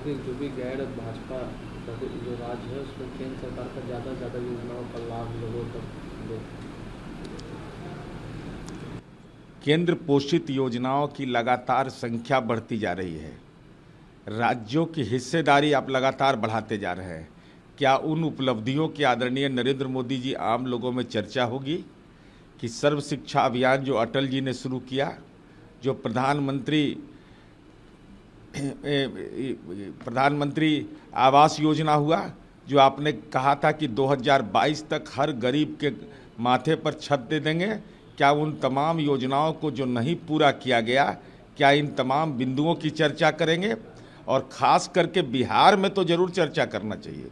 कि जो भी गैर भाजपा जो राज्य है उसमें केंद्र सरकार का ज़्यादा से ज़्यादा योजनाओं का लाभ लोगों तक दे। केंद्र पोषित योजनाओं की लगातार संख्या बढ़ती जा रही है। राज्यों की हिस्सेदारी आप लगातार बढ़ाते जा रहे हैं। क्या उन उपलब्धियों की आदरणीय नरेंद्र मोदी जी आम लोगों में चर्चा होगी कि सर्व शिक्षा अभियान जो अटल जी ने शुरू किया, जो प्रधानमंत्री आवास योजना हुआ, जो आपने कहा था कि 2022 तक हर गरीब के माथे पर छत दे देंगे, क्या उन तमाम योजनाओं को जो नहीं पूरा किया गया, क्या इन तमाम बिंदुओं की चर्चा करेंगे? और ख़ास करके बिहार में तो ज़रूर चर्चा करना चाहिए।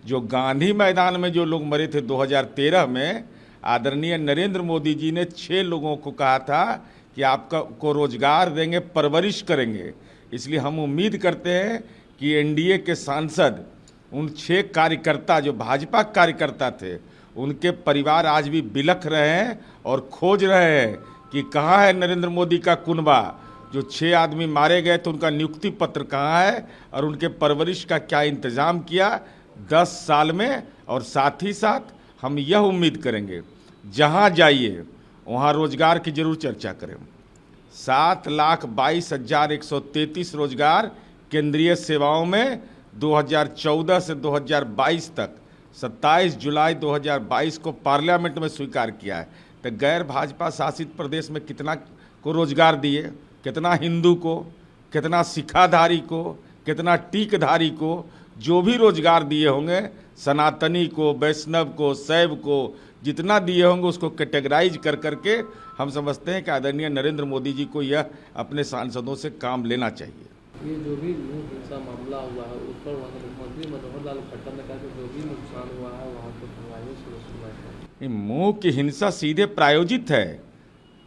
जो गांधी मैदान में जो लोग मरे थे 2013 में, आदरणीय नरेंद्र मोदी जी ने 6 लोगों को कहा था कि आपको रोजगार देंगे, परवरिश करेंगे। इसलिए हम उम्मीद करते हैं कि एनडीए के सांसद उन 6 कार्यकर्ता जो भाजपा कार्यकर्ता थे, उनके परिवार आज भी बिलख रहे हैं और खोज रहे हैं कि कहाँ है नरेंद्र मोदी का कुनबा। जो 6 आदमी मारे गए तो उनका नियुक्ति पत्र कहाँ है और उनके परवरिश का क्या इंतज़ाम किया 10 साल में। और साथ ही साथ हम यह उम्मीद करेंगे जहाँ जाइए वहाँ रोजगार की जरूर चर्चा करें। 7,22,133 रोजगार केंद्रीय सेवाओं में 2014 से 2022 तक 27 जुलाई 2022 को पार्लियामेंट में स्वीकार किया है। तो गैर भाजपा शासित प्रदेश में कितना को रोजगार दिए, कितना हिंदू को, कितना सिखाधारी को, कितना टीकधारी को, जो भी रोजगार दिए होंगे, सनातनी को, वैष्णव को, शैव को, जितना दिए होंगे उसको कैटेगराइज कर करके हम समझते हैं कि आदरणीय नरेंद्र मोदी जी को यह अपने सांसदों से काम लेना चाहिए। ये जो भी मुंह हिंसा मामला हुआ है उस पर वहाँ के मुख्यमंत्री मनोहर लाल खट्टर ने कहा कि जो भी नुकसान हुआ है वहाँ पर सुनवाई सुनिश्चित। मुंह की हिंसा सीधे प्रायोजित है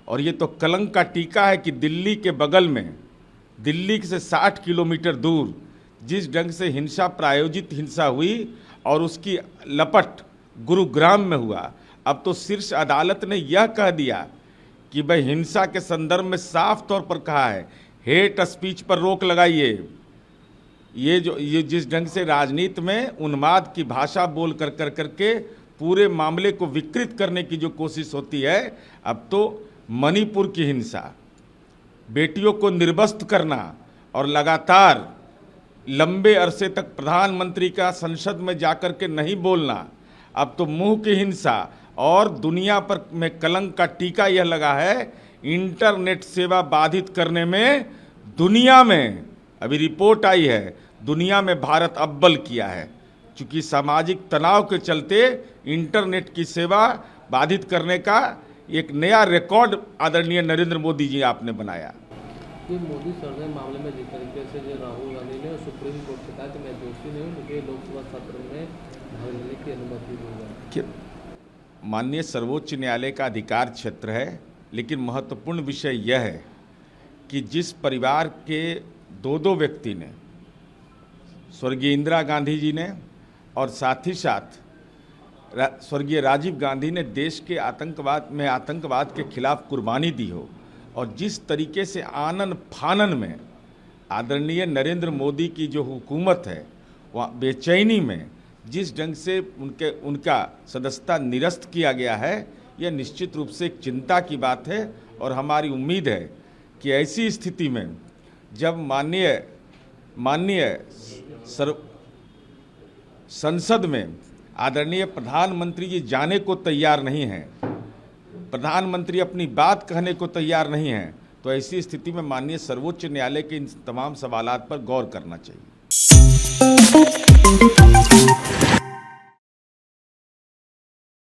और ये तो कलंक का टीका है कि दिल्ली के बगल में, दिल्ली से 60 किलोमीटर दूर जिस ढंग से हिंसा प्रायोजित हिंसा हुई और उसकी लपट गुरुग्राम में हुआ। अब तो शीर्ष अदालत ने यह कह दिया कि भाई हिंसा के संदर्भ में साफ तौर पर कहा है हेट स्पीच पर रोक लगाइए। ये जिस ढंग से राजनीति में उन्माद की भाषा बोल कर करके पूरे मामले को विकृत करने की जो कोशिश होती है, अब तो मणिपुर की हिंसा, बेटियों को निर्वस्त्र करना और लगातार लंबे अरसे तक प्रधानमंत्री का संसद में जाकर के नहीं बोलना, अब तो मुंह की हिंसा और दुनिया पर में कलंक का टीका यह लगा है इंटरनेट सेवा बाधित करने में। दुनिया में अभी रिपोर्ट आई है, दुनिया में भारत अव्वल किया है, क्योंकि सामाजिक तनाव के चलते इंटरनेट की सेवा बाधित करने का एक नया रिकॉर्ड आदरणीय नरेंद्र मोदी जी आपने बनाया। ये मोदी सरकार मामले में जिस तरीके से जो राहुल गांधी ने सुप्रीम कोर्ट से कहा कि मैं दोषी नहीं हूँ, मुझे लोकसभा सत्र में भाग लेने की अनुमति दी। माननीय सर्वोच्च न्यायालय का अधिकार क्षेत्र है, लेकिन महत्वपूर्ण विषय यह है कि जिस परिवार के दो व्यक्ति ने, स्वर्गीय इंदिरा गांधी जी ने और साथ ही साथ स्वर्गीय राजीव गांधी ने देश के आतंकवाद के खिलाफ कुर्बानी दी हो, और जिस तरीके से आनन फानन में आदरणीय नरेंद्र मोदी की जो हुकूमत है वहाँ बेचैनी में जिस ढंग से उनका सदस्यता निरस्त किया गया है, यह निश्चित रूप से एक चिंता की बात है। और हमारी उम्मीद है कि ऐसी स्थिति में जब माननीय संसद में आदरणीय प्रधानमंत्री जी जाने को तैयार नहीं हैं, प्रधानमंत्री अपनी बात कहने को तैयार नहीं हैं, तो ऐसी स्थिति में माननीय सर्वोच्च न्यायालय के इन तमाम सवालात पर गौर करना चाहिए।